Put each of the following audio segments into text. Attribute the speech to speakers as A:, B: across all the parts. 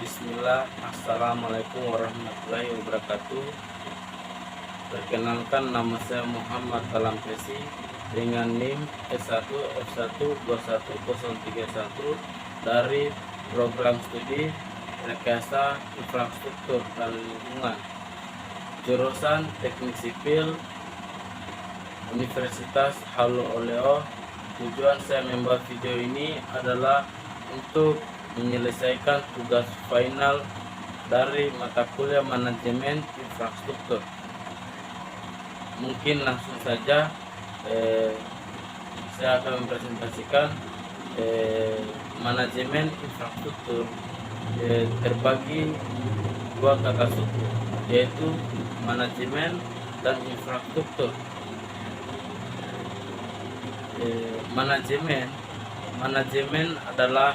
A: Bismillah, Assalamualaikum warahmatullahi wabarakatuh. Perkenalkan, nama saya Muhammad Talampesi dengan NIM S1F1210131 dari program studi Rekayasa Infrastruktur dan Lingkungan, jurusan Teknik Sipil, Universitas Halu Oleo. Tujuan saya membuat video ini adalah untuk menyelesaikan tugas final dari mata kuliah manajemen infrastruktur. Mungkin langsung saja saya akan mempresentasikan manajemen infrastruktur terbagi dua kata suku, yaitu manajemen dan infrastruktur. Manajemen adalah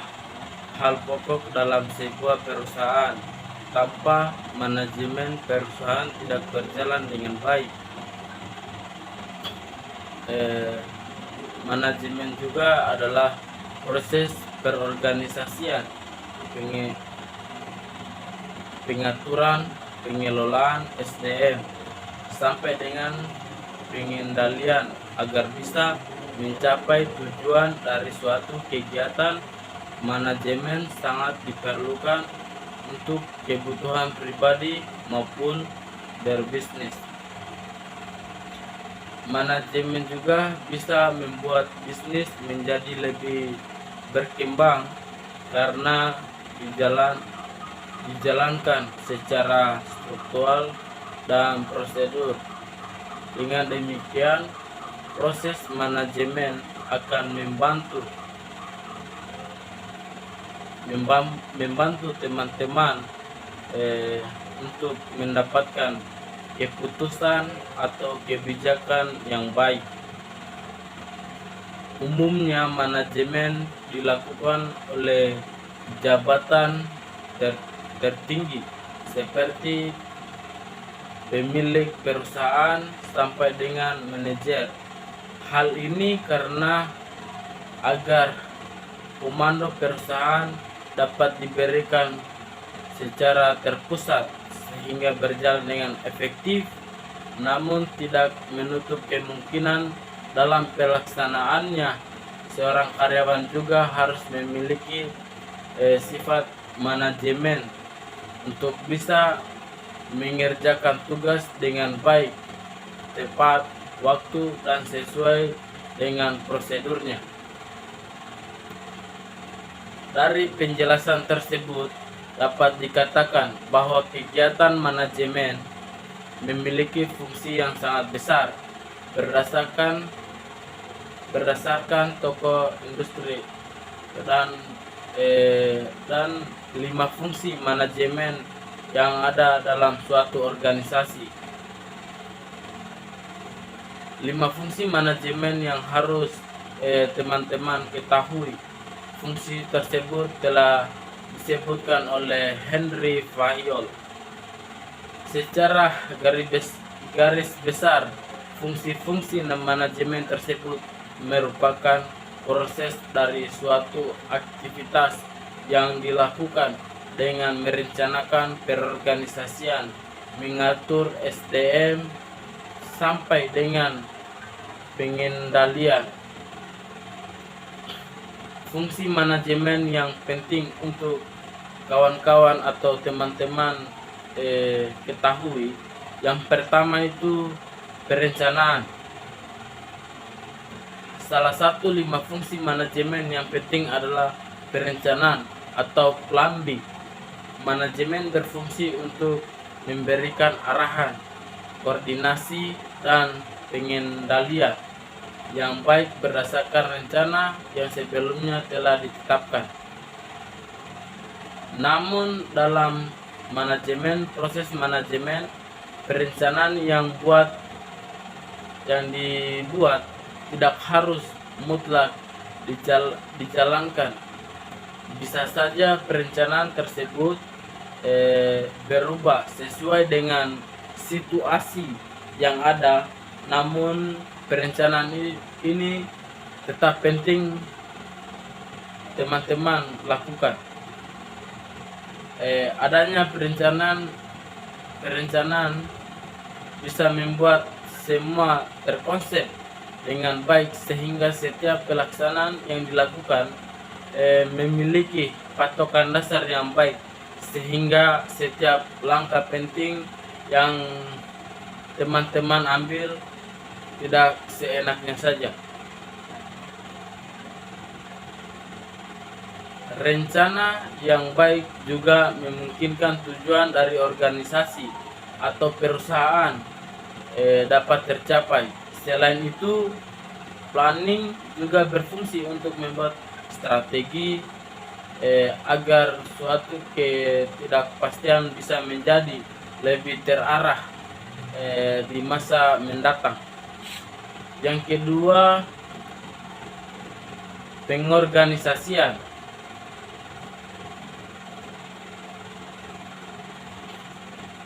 A: hal pokok dalam sebuah perusahaan. Tanpa manajemen, perusahaan tidak berjalan dengan baik. Manajemen juga adalah proses perorganisasian, pengaturan, pengelolaan SDM sampai dengan pengendalian agar bisa mencapai tujuan dari suatu kegiatan. Manajemen sangat diperlukan untuk kebutuhan pribadi maupun berbisnis. Manajemen juga bisa membuat bisnis menjadi lebih berkembang karena dijalankan secara struktural dan prosedur. Dengan demikian, proses manajemen akan membantu teman-teman untuk mendapatkan keputusan atau kebijakan yang baik. Umumnya manajemen dilakukan oleh jabatan tertinggi seperti pemilik perusahaan sampai dengan manajer. Hal ini karena agar komando perusahaan dapat diberikan secara terpusat sehingga berjalan dengan efektif, namun tidak menutup kemungkinan dalam pelaksanaannya seorang karyawan juga harus memiliki sifat manajemen untuk bisa mengerjakan tugas dengan baik, tepat waktu, dan sesuai dengan prosedurnya. Dari penjelasan tersebut dapat dikatakan bahwa kegiatan manajemen memiliki fungsi yang sangat besar berdasarkan tokoh industri dan 5 fungsi manajemen yang ada dalam suatu organisasi. 5 fungsi manajemen yang harus teman-teman ketahui. Fungsi tersebut telah disebutkan oleh Henry Fayol. Secara garis besar, fungsi-fungsi manajemen tersebut merupakan proses dari suatu aktivitas yang dilakukan dengan merencanakan perorganisasian, mengatur SDM, sampai dengan pengendalian. Fungsi manajemen yang penting untuk kawan-kawan atau teman-teman ketahui, yang pertama itu perencanaan. Salah satu 5 fungsi manajemen yang penting adalah perencanaan atau planning. Manajemen berfungsi untuk memberikan arahan, koordinasi, dan pengendalian yang baik berdasarkan rencana yang sebelumnya telah ditetapkan. Namun dalam proses manajemen, perencanaan yang dibuat tidak harus mutlak dijalankan. Bisa saja perencanaan tersebut berubah sesuai dengan situasi yang ada, namun perencanaan ini tetap penting teman-teman lakukan. Adanya perencanaan bisa membuat semua terkonsep dengan baik sehingga setiap pelaksanaan yang dilakukan memiliki patokan dasar yang baik, sehingga setiap langkah penting yang teman-teman ambil tidak seenaknya saja. Rencana yang baik juga memungkinkan tujuan dari organisasi atau perusahaan dapat tercapai. Selain itu, planning juga berfungsi untuk membuat strategi agar suatu ketidakpastian bisa menjadi lebih terarah di masa mendatang. Yang kedua, pengorganisasian.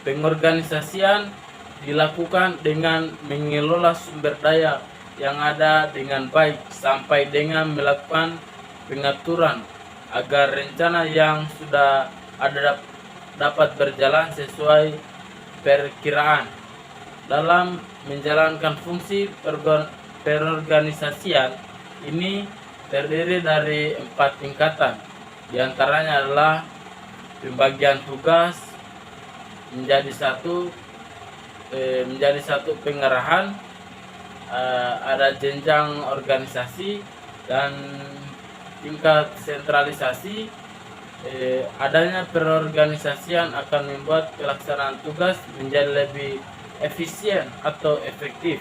A: Pengorganisasian dilakukan dengan mengelola sumber daya yang ada dengan baik sampai dengan melakukan pengaturan agar rencana yang sudah ada dapat berjalan sesuai perkiraan. Dalam menjalankan fungsi perorganisasian ini terdiri dari 4 tingkatan. Di antaranya adalah pembagian tugas menjadi satu pengarahan, ada jenjang organisasi dan tingkat sentralisasi. Adanya perorganisasian akan membuat pelaksanaan tugas menjadi lebih efisien atau efektif.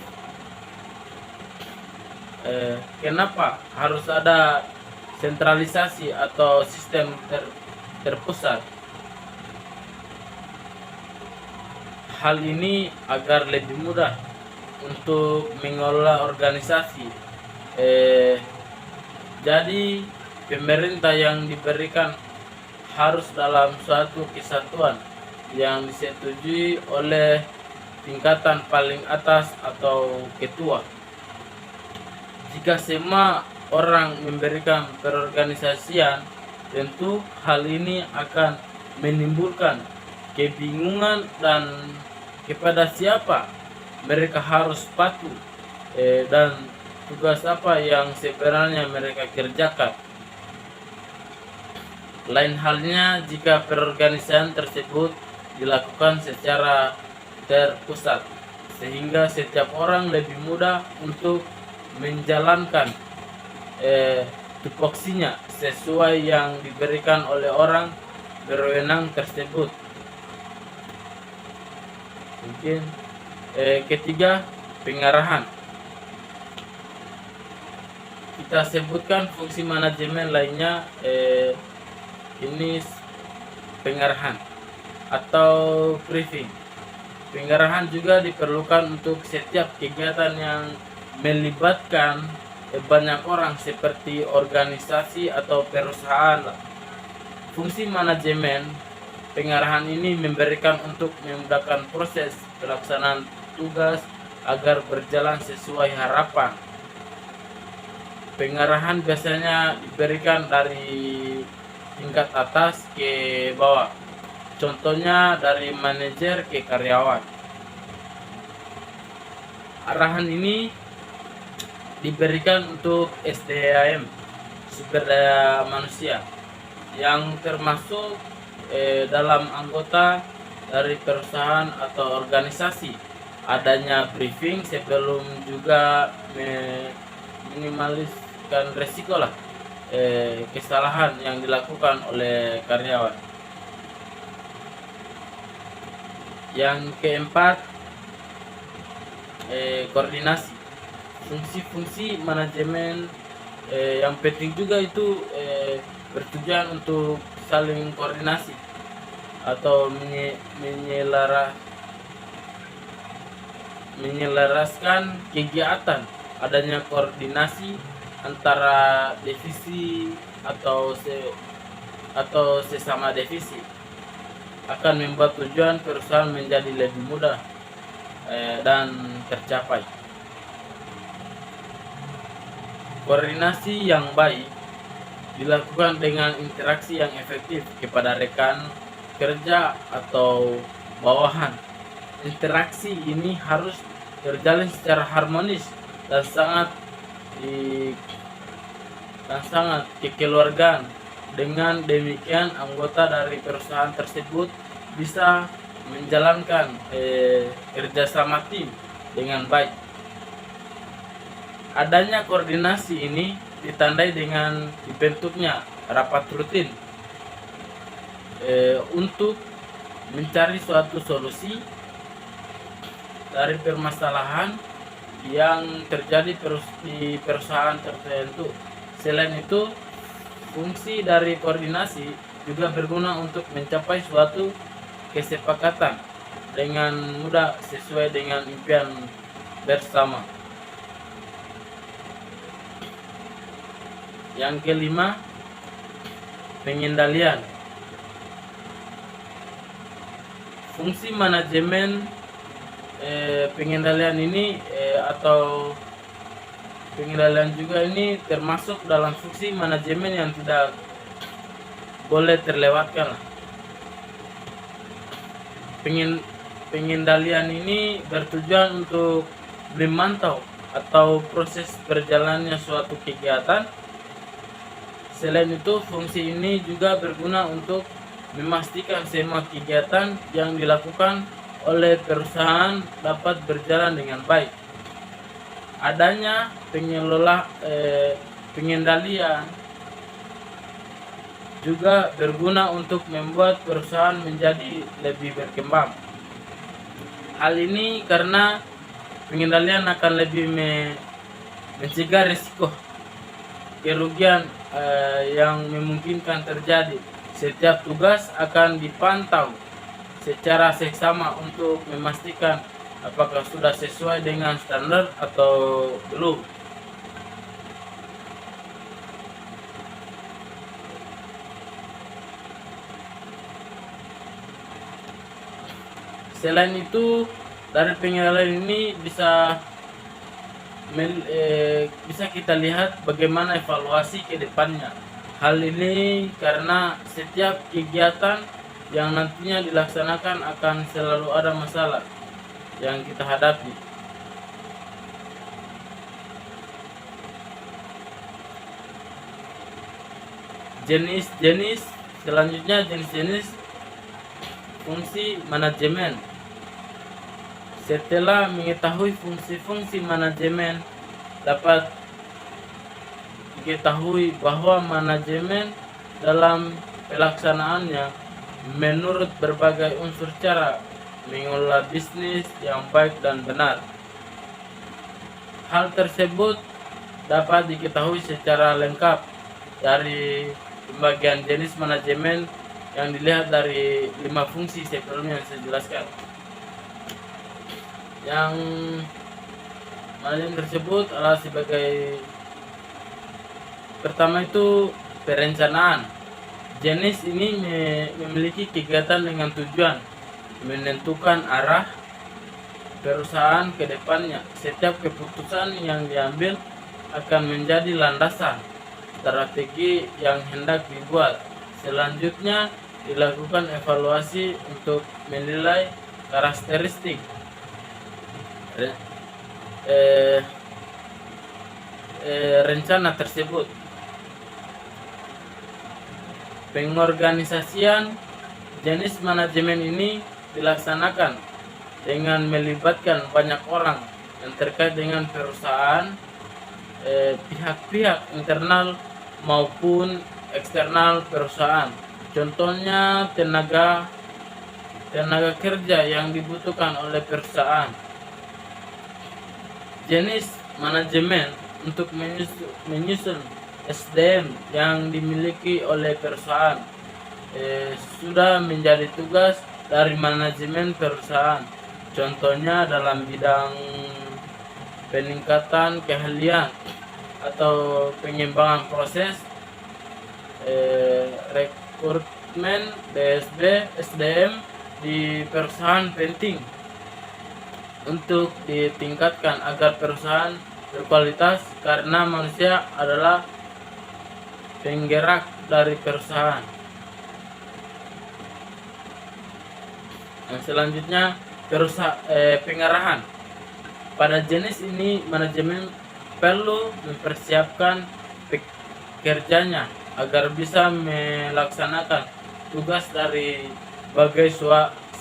A: Kenapa harus ada sentralisasi atau sistem terpusat? Hal ini agar lebih mudah untuk mengelola organisasi. Jadi pemerintah yang diberikan harus dalam suatu kesatuan yang disetujui oleh tingkatan paling atas atau ketua. Jika semua orang memberikan perorganisasian, tentu hal ini akan menimbulkan kebingungan dan kepada siapa mereka harus patuh dan tugas apa yang sebenarnya mereka kerjakan. Lain halnya jika perorganisasian tersebut dilakukan secara terpusat, sehingga setiap orang lebih mudah untuk menjalankan tupoksinya sesuai yang diberikan oleh orang berwenang tersebut. Mungkin ketiga, pengarahan. Kita sebutkan fungsi manajemen lainnya, ini pengarahan atau briefing. Pengarahan juga diperlukan untuk setiap kegiatan yang melibatkan banyak orang seperti organisasi atau perusahaan. Fungsi manajemen pengarahan ini memberikan untuk memudahkan proses pelaksanaan tugas agar berjalan sesuai harapan. Pengarahan biasanya diberikan dari tingkat atas ke bawah. Contohnya dari manajer ke karyawan. Arahan ini diberikan untuk SDM, sumber daya manusia, yang termasuk dalam anggota dari perusahaan atau organisasi. Adanya briefing sebelum juga minimaliskan resiko kesalahan yang dilakukan oleh karyawan. Yang keempat, koordinasi. Fungsi-fungsi manajemen yang penting juga itu bertujuan untuk saling koordinasi atau menyelaraskan kegiatan. Adanya koordinasi antara divisi atau sesama divisi akan membuat tujuan perusahaan menjadi lebih mudah dan tercapai. Koordinasi yang baik dilakukan dengan interaksi yang efektif kepada rekan kerja atau bawahan. Interaksi ini harus terjalin secara harmonis dan sangat kekeluargaan. Dengan demikian anggota dari perusahaan tersebut bisa menjalankan kerjasama tim dengan baik. Adanya koordinasi ini ditandai dengan dibentuknya rapat rutin untuk mencari suatu solusi dari permasalahan yang terjadi di perusahaan tertentu. Selain itu, fungsi dari koordinasi juga berguna untuk mencapai suatu kesepakatan dengan mudah sesuai dengan impian bersama. Yang kelima, pengendalian. Fungsi manajemen pengendalian ini atau pengendalian juga ini termasuk dalam fungsi manajemen yang tidak boleh terlewatkan. Pengendalian ini bertujuan untuk memantau atau proses berjalannya suatu kegiatan. Selain itu, fungsi ini juga berguna untuk memastikan semua kegiatan yang dilakukan oleh perusahaan dapat berjalan dengan baik. Adanya pengendalian juga berguna untuk membuat perusahaan menjadi lebih berkembang. Hal ini karena pengendalian akan lebih mencegah risiko kerugian yang memungkinkan terjadi. Setiap tugas akan dipantau secara seksama untuk memastikan apakah sudah sesuai dengan standar atau belum. Selain itu, dari pengendalian ini bisa kita lihat bagaimana evaluasi ke depannya. Hal ini karena setiap kegiatan yang nantinya dilaksanakan akan selalu ada masalah yang kita hadapi. Selanjutnya jenis fungsi manajemen. Setelah mengetahui fungsi-fungsi manajemen, dapat diketahui bahwa manajemen dalam pelaksanaannya menurut berbagai unsur cara mengelola bisnis yang baik dan benar. Hal tersebut dapat diketahui secara lengkap dari pembagian jenis manajemen yang dilihat dari 5 fungsi sebelumnya yang saya jelaskan. Yang manajemen tersebut adalah sebagai pertama itu perencanaan. Jenis ini memiliki kegiatan dengan tujuan menentukan arah perusahaan ke depannya. Setiap keputusan yang diambil akan menjadi landasan strategi yang hendak dibuat. Selanjutnya dilakukan evaluasi untuk menilai karakteristik rencana tersebut. Pengorganisasian jenis manajemen ini dilaksanakan dengan melibatkan banyak orang yang terkait dengan perusahaan, pihak-pihak internal maupun eksternal perusahaan. Contohnya tenaga kerja yang dibutuhkan oleh perusahaan. Jenis manajemen untuk menyusun SDM yang dimiliki oleh perusahaan sudah menjadi tugas dari manajemen perusahaan. Contohnya dalam bidang peningkatan keahlian atau pengembangan proses, rekrutmen DSB, SDM di perusahaan penting untuk ditingkatkan agar perusahaan berkualitas, karena manusia adalah penggerak dari perusahaan. Yang selanjutnya pengarahan. Pada jenis ini manajemen perlu mempersiapkan pekerjanya agar bisa melaksanakan tugas dari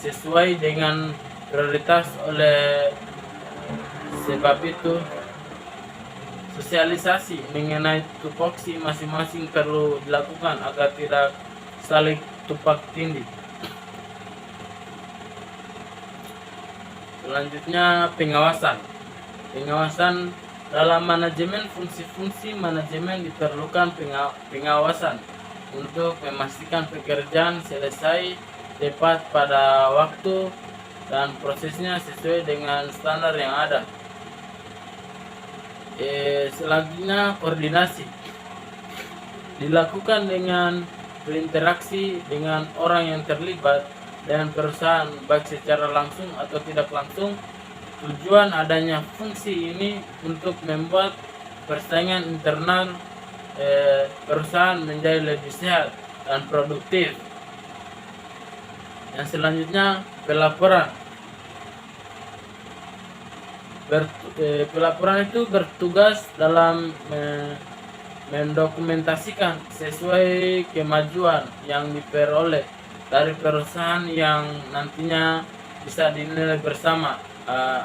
A: sesuai dengan prioritas. Oleh sebab itu sosialisasi mengenai tupoksi masing-masing perlu dilakukan agar tidak saling tumpang tindih. Selanjutnya pengawasan. Pengawasan dalam manajemen fungsi-fungsi manajemen diperlukan pengawasan untuk memastikan pekerjaan selesai tepat pada waktu dan prosesnya sesuai dengan standar yang ada. Selanjutnya koordinasi dilakukan dengan berinteraksi dengan orang yang terlibat dengan perusahaan baik secara langsung atau tidak langsung. Tujuan adanya fungsi ini untuk membuat persaingan internal perusahaan menjadi lebih sehat dan produktif. Yang selanjutnya pelaporan. Pelaporan itu bertugas dalam mendokumentasikan sesuai kemajuan yang diperoleh dari perusahaan yang nantinya bisa dinilai bersama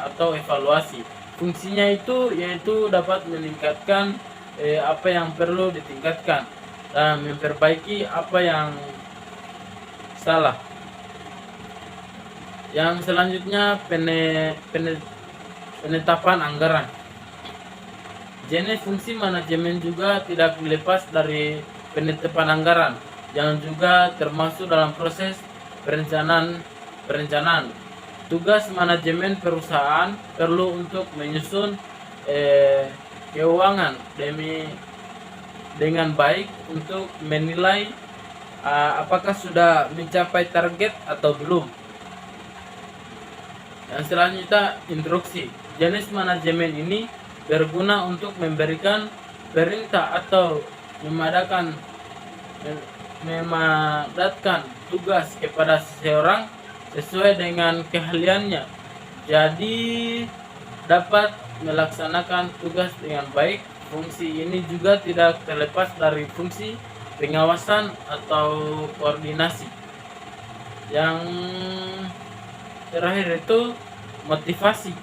A: atau evaluasi. Fungsinya itu yaitu dapat meningkatkan apa yang perlu ditingkatkan dan memperbaiki apa yang salah. Yang selanjutnya penetapan anggaran. Jenis fungsi manajemen juga tidak lepas dari penetapan anggaran yang juga termasuk dalam proses perencanaan. Tugas manajemen perusahaan perlu untuk menyusun keuangan dengan baik untuk menilai apakah sudah mencapai target atau belum. Yang selanjutnya instruksi. Jenis manajemen ini berguna untuk memberikan perintah atau memadatkan tugas kepada seseorang sesuai dengan keahliannya, jadi dapat melaksanakan tugas dengan baik. Fungsi ini juga tidak terlepas dari fungsi pengawasan atau koordinasi. Yang terakhir itu motivasi.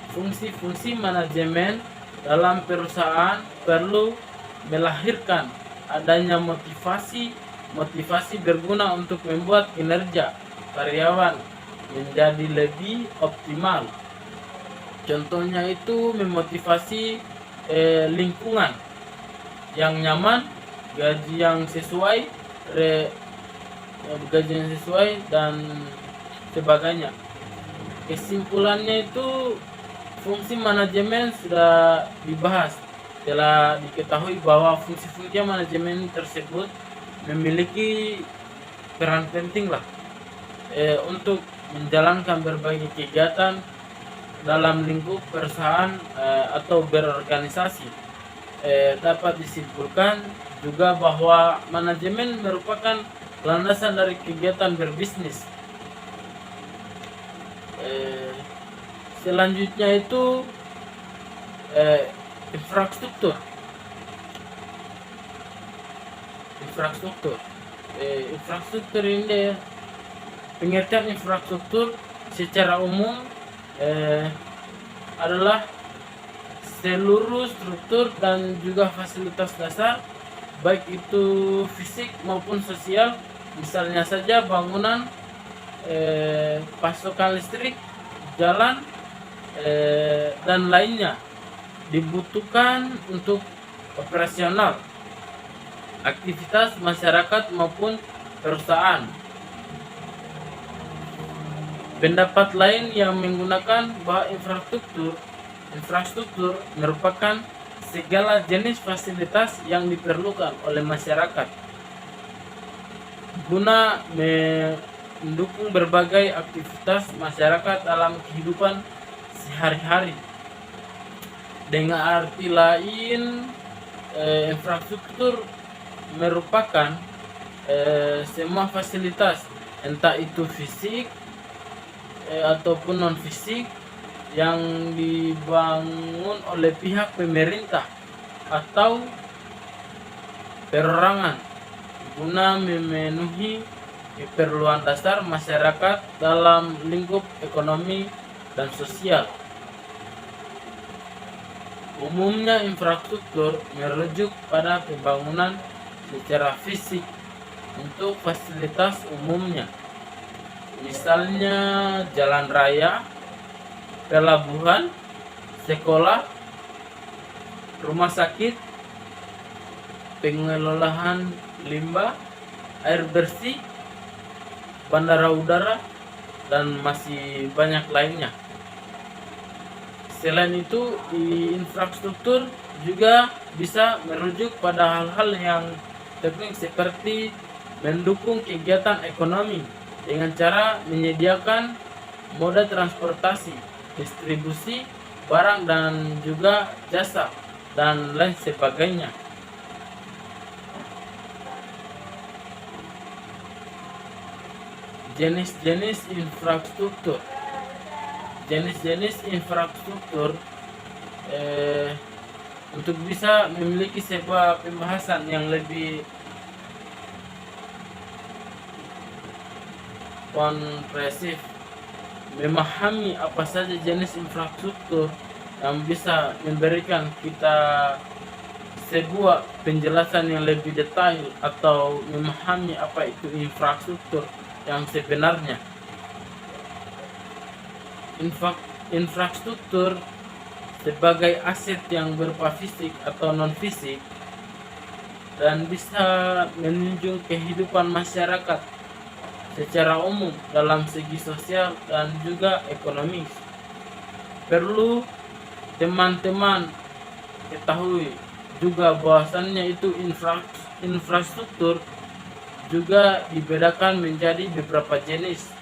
A: Fungsi-fungsi manajemen dalam perusahaan perlu melahirkan adanya motivasi berguna untuk membuat kinerja karyawan menjadi lebih optimal. Contohnya itu memotivasi lingkungan yang nyaman, gaji yang sesuai dan sebagainya. Kesimpulannya itu fungsi manajemen sudah dibahas. Telah diketahui bahwa fungsi-fungsi manajemen tersebut memiliki peran penting untuk menjalankan berbagai kegiatan dalam lingkup perusahaan atau berorganisasi. Dapat disimpulkan juga bahwa manajemen merupakan landasan dari kegiatan berbisnis. Selanjutnya itu infrastruktur. Infrastruktur ini, pengertian infrastruktur secara umum adalah seluruh struktur dan juga fasilitas dasar, baik itu fisik maupun sosial. Misalnya saja bangunan, pasokan listrik, jalan, dan lainnya dibutuhkan untuk operasional aktivitas masyarakat maupun perusahaan. Pendapat lain yang menggunakan bahwa infrastruktur merupakan segala jenis fasilitas yang diperlukan oleh masyarakat guna mendukung berbagai aktivitas masyarakat dalam kehidupan sehari-hari. Dengan arti lain, infrastruktur merupakan semua fasilitas, entah itu fisik ataupun non fisik yang dibangun oleh pihak pemerintah atau perorangan guna memenuhi keperluan dasar masyarakat dalam lingkup ekonomi dan sosial. Umumnya infrastruktur merujuk pada pembangunan secara fisik untuk fasilitas umumnya, misalnya jalan raya, pelabuhan, sekolah, rumah sakit, pengelolaan limbah, air bersih, bandara udara, dan masih banyak lainnya. Selain itu, di infrastruktur juga bisa merujuk pada hal-hal yang teknik seperti mendukung kegiatan ekonomi dengan cara menyediakan moda transportasi, distribusi barang dan juga jasa, dan lain sebagainya. Jenis-jenis infrastruktur. Jenis-jenis infrastruktur untuk bisa memiliki sebuah pembahasan yang lebih komprehensif, memahami apa saja jenis infrastruktur yang bisa memberikan kita sebuah penjelasan yang lebih detail atau memahami apa itu infrastruktur yang sebenarnya. Infrastruktur sebagai aset yang berupa fisik atau non fisik dan bisa menunjang kehidupan masyarakat secara umum dalam segi sosial dan juga ekonomis. Perlu teman-teman ketahui juga bahwasannya itu infrastruktur juga dibedakan menjadi beberapa jenis.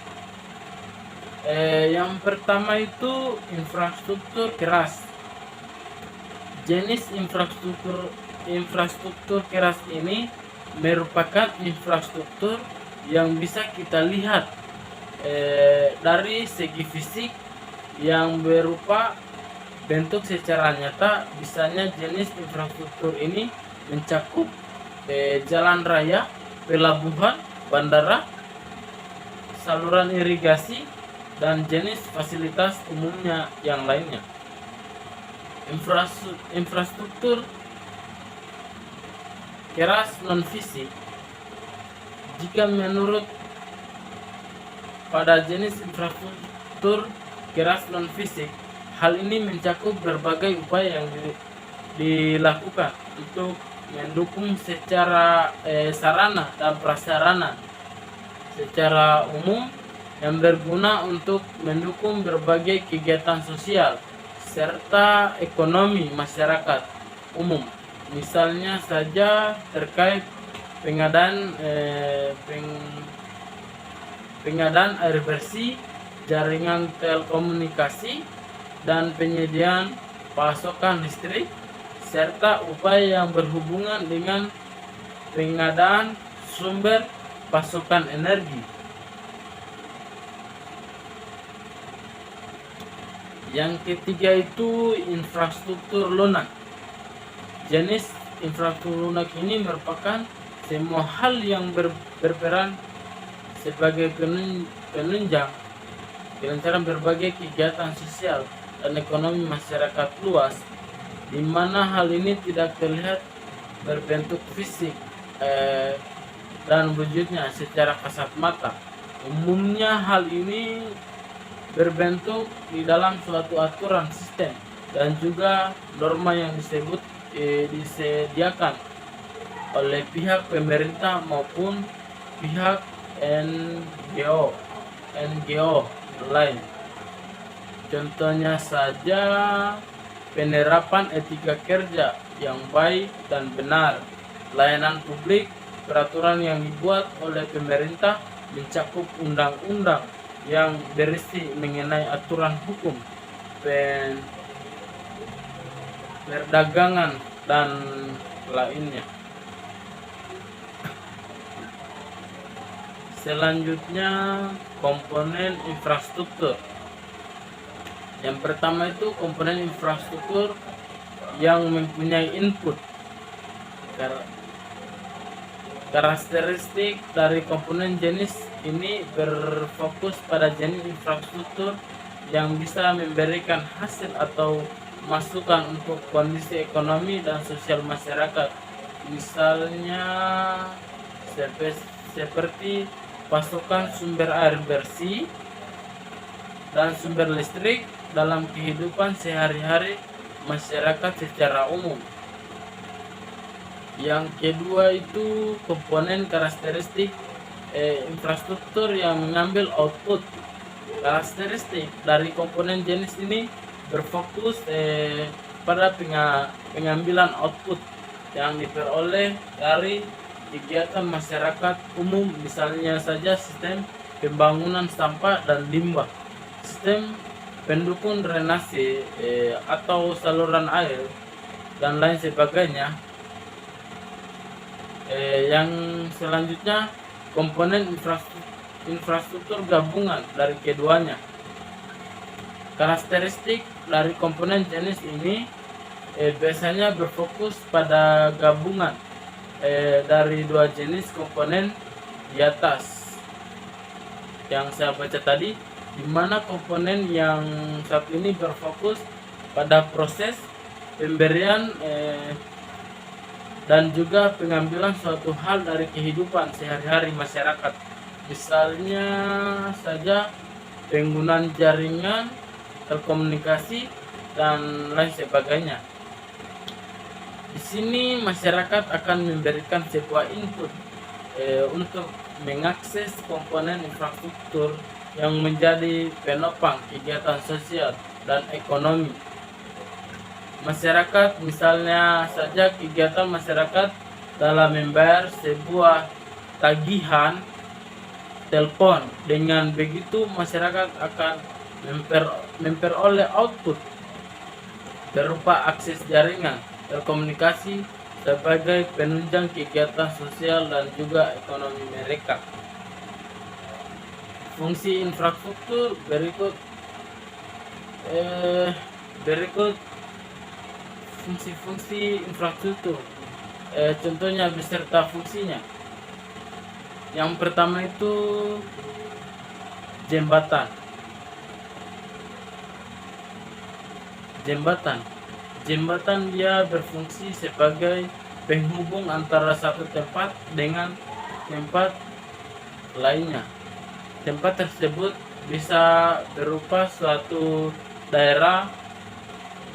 A: Yang pertama itu infrastruktur keras. Jenis infrastruktur keras ini merupakan infrastruktur yang bisa kita lihat dari segi fisik yang berupa bentuk secara nyata. Misalnya jenis infrastruktur ini mencakup jalan raya, pelabuhan, bandara, saluran irigasi, dan jenis fasilitas umumnya yang lainnya. Infrastruktur keras non fisik, jika menurut pada jenis infrastruktur keras non fisik, hal ini mencakup berbagai upaya yang dilakukan untuk mendukung secara sarana dan prasarana secara umum yang berguna untuk mendukung berbagai kegiatan sosial serta ekonomi masyarakat umum. Misalnya saja terkait pengadaan air bersih, jaringan telekomunikasi, dan penyediaan pasokan listrik, serta upaya yang berhubungan dengan pengadaan sumber pasokan energi. Yang ketiga itu infrastruktur lunak. Jenis infrastruktur lunak ini merupakan semua hal yang berperan sebagai penunjang kelancaran berbagai kegiatan sosial dan ekonomi masyarakat luas, di mana hal ini tidak terlihat berbentuk fisik dan wujudnya secara kasat mata. Umumnya hal ini berbentuk di dalam suatu aturan sistem dan juga norma yang disediakan oleh pihak pemerintah maupun pihak NGO lain. Contohnya saja penerapan etika kerja yang baik dan benar, layanan publik, peraturan yang dibuat oleh pemerintah mencakup undang-undang yang berisi mengenai aturan hukum, perdagangan, dan lainnya. Selanjutnya, komponen infrastruktur. Yang pertama itu komponen infrastruktur yang mempunyai input. Karakteristik dari komponen jenis ini berfokus pada jenis infrastruktur yang bisa memberikan hasil atau masukan untuk kondisi ekonomi dan sosial masyarakat. Misalnya seperti pasokan sumber air bersih dan sumber listrik dalam kehidupan sehari-hari masyarakat secara umum. Yang kedua itu komponen karakteristik infrastruktur yang mengambil output. Karakteristik dari komponen jenis ini berfokus pada pengambilan output yang diperoleh dari kegiatan masyarakat umum, misalnya saja sistem pembangunan sampah dan limbah, sistem pendukung drainase atau saluran air dan lain sebagainya. Yang selanjutnya komponen infrastruktur gabungan dari keduanya. Karakteristik dari komponen jenis ini biasanya berfokus pada gabungan dari dua jenis komponen di atas yang saya baca tadi, di mana komponen yang satu ini berfokus pada proses pemberian dan juga pengambilan suatu hal dari kehidupan sehari-hari masyarakat, misalnya saja penggunaan jaringan telekomunikasi dan lain sebagainya. Di sini masyarakat akan memberikan sebuah input untuk mengakses komponen infrastruktur yang menjadi penopang kegiatan sosial dan ekonomi masyarakat, misalnya saja kegiatan masyarakat dalam membayar sebuah tagihan telepon. Dengan begitu masyarakat akan memperoleh output berupa akses jaringan telekomunikasi sebagai penunjang kegiatan sosial dan juga ekonomi mereka. Fungsi infrastruktur berikut fungsi-fungsi infrastruktur, contohnya beserta fungsinya. Yang pertama itu jembatan. Jembatan dia berfungsi sebagai penghubung antara satu tempat dengan tempat lainnya. Tempat tersebut bisa berupa suatu daerah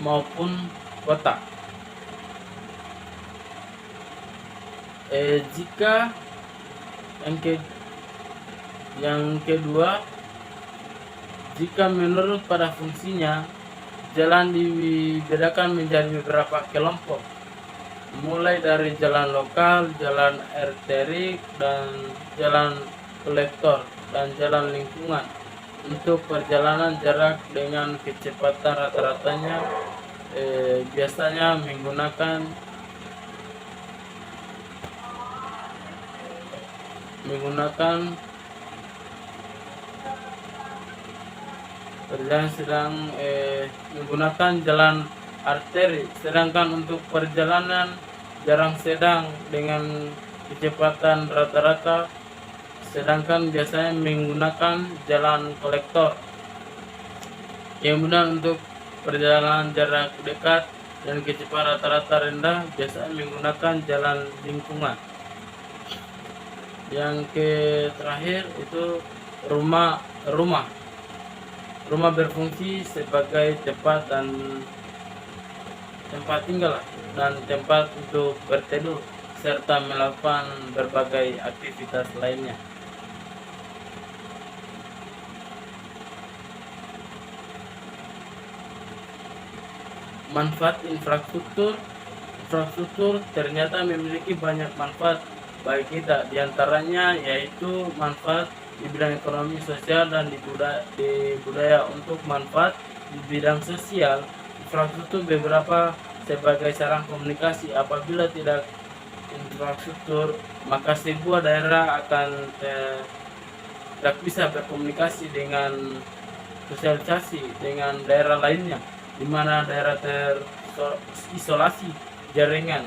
A: maupun kota. Jika yang kedua, jika menurut pada fungsinya, jalan dibedakan menjadi beberapa kelompok, mulai dari jalan lokal, jalan arteri, dan jalan kolektor, dan jalan lingkungan. Untuk perjalanan jarak dengan kecepatan rata-ratanya biasanya menggunakan menggunakan jalan arteri, sedangkan untuk perjalanan jarak sedang dengan kecepatan rata-rata sedangkan biasanya menggunakan jalan kolektor. Kemudian untuk perjalanan jarak dekat dan kecepatan rata-rata rendah biasanya menggunakan jalan lingkungan. Yang terakhir itu rumah berfungsi sebagai tempat tinggal dan tempat untuk berteduh serta melakukan berbagai aktivitas lainnya. Manfaat infrastruktur ternyata memiliki banyak manfaat bagi kita, diantaranya yaitu manfaat di bidang ekonomi sosial dan di budaya. Untuk manfaat di bidang sosial, infrastruktur beberapa sebagai sarana komunikasi. Apabila tidak infrastruktur, maka sebuah daerah akan tidak bisa berkomunikasi dengan sosialisasi dengan daerah lainnya, di mana daerah terisolasi jaringan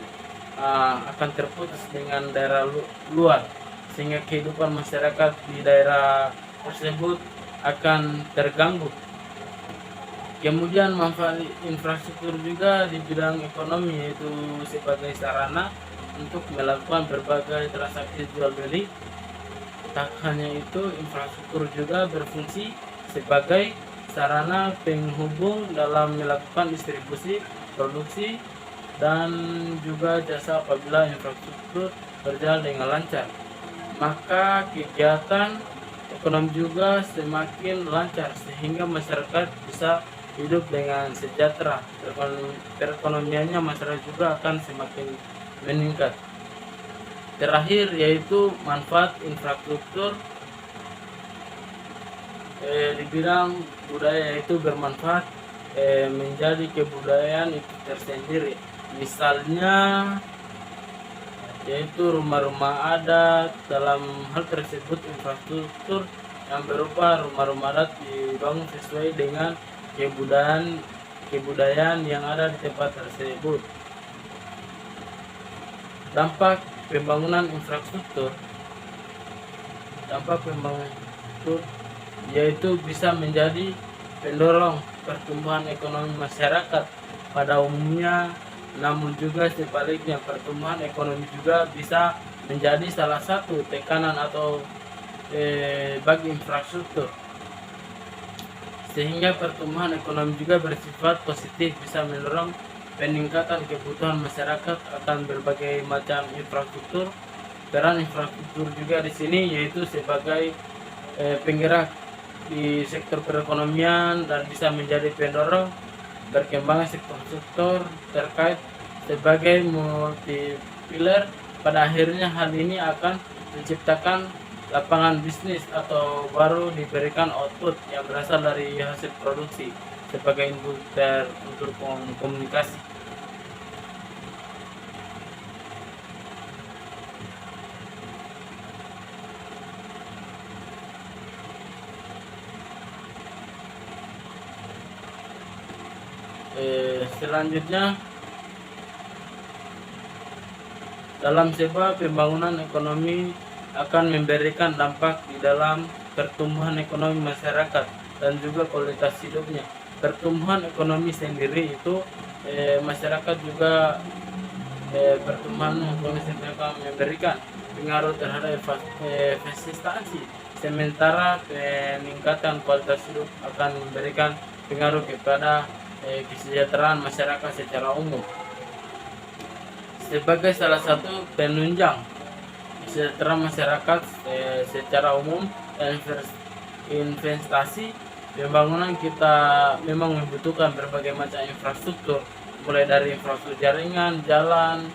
A: akan terputus dengan daerah luar, sehingga kehidupan masyarakat di daerah tersebut akan terganggu. Kemudian manfaat infrastruktur juga di bidang ekonomi, yaitu sebagai sarana untuk melakukan berbagai transaksi jual beli. Tak hanya itu, infrastruktur juga berfungsi sebagai sarana penghubung dalam melakukan distribusi, produksi, dan juga jasa. Apabila infrastruktur berjalan dengan lancar, maka kegiatan ekonomi juga semakin lancar, sehingga masyarakat bisa hidup dengan sejahtera. Perekonomiannya masyarakat juga akan semakin meningkat. Terakhir yaitu manfaat infrastruktur di bidang budaya, yaitu bermanfaat menjadi kebudayaan itu tersendiri. Misalnya yaitu rumah-rumah adat. Dalam hal tersebut, infrastruktur yang berupa rumah-rumah adat dibangun sesuai dengan kebudayaan yang ada di tempat tersebut. Dampak pembangunan infrastruktur yaitu bisa menjadi pendorong pertumbuhan ekonomi masyarakat pada umumnya, namun juga sebaliknya, pertumbuhan ekonomi juga bisa menjadi salah satu tekanan atau bagi infrastruktur, sehingga pertumbuhan ekonomi juga bersifat positif, bisa mendorong peningkatan kebutuhan masyarakat akan berbagai macam infrastruktur. Peran infrastruktur juga di sini yaitu sebagai penggerak di sektor perekonomian dan bisa menjadi pendorong berkembangnya sektor-sektor terkait sebagai multipilar. Pada akhirnya hal ini akan menciptakan lapangan bisnis atau baru diberikan output yang berasal dari hasil produksi sebagai input untuk komunikasi. Selanjutnya, dalam sebuah pembangunan ekonomi akan memberikan dampak di dalam pertumbuhan ekonomi masyarakat dan juga kualitas hidupnya. Pertumbuhan ekonomi sendiri itu masyarakat juga pertumbuhan ekonomi sendiri akan memberikan pengaruh terhadap investasi, sementara peningkatan kualitas hidup akan memberikan pengaruh kepada kesejahteraan masyarakat secara umum. Sebagai salah satu penunjang kesejahteraan masyarakat secara umum dan investasi pembangunan, kita memang membutuhkan berbagai macam infrastruktur, mulai dari infrastruktur jaringan, jalan,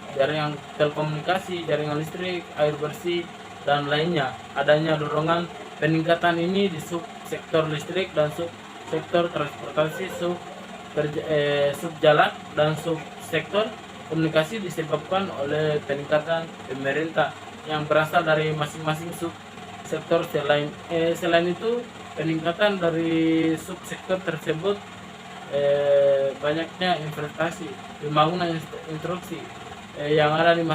A: jaringan telekomunikasi, jaringan listrik, air bersih, dan lainnya. Adanya dorongan peningkatan ini di subsektor listrik dan subsektor transportasi, subjalan dan subsektor komunikasi disebabkan oleh peningkatan pemerintah yang berasal dari masing-masing subsektor. Selain itu, peningkatan dari subsektor tersebut banyaknya investasi, pembangunan instruksi yang ada di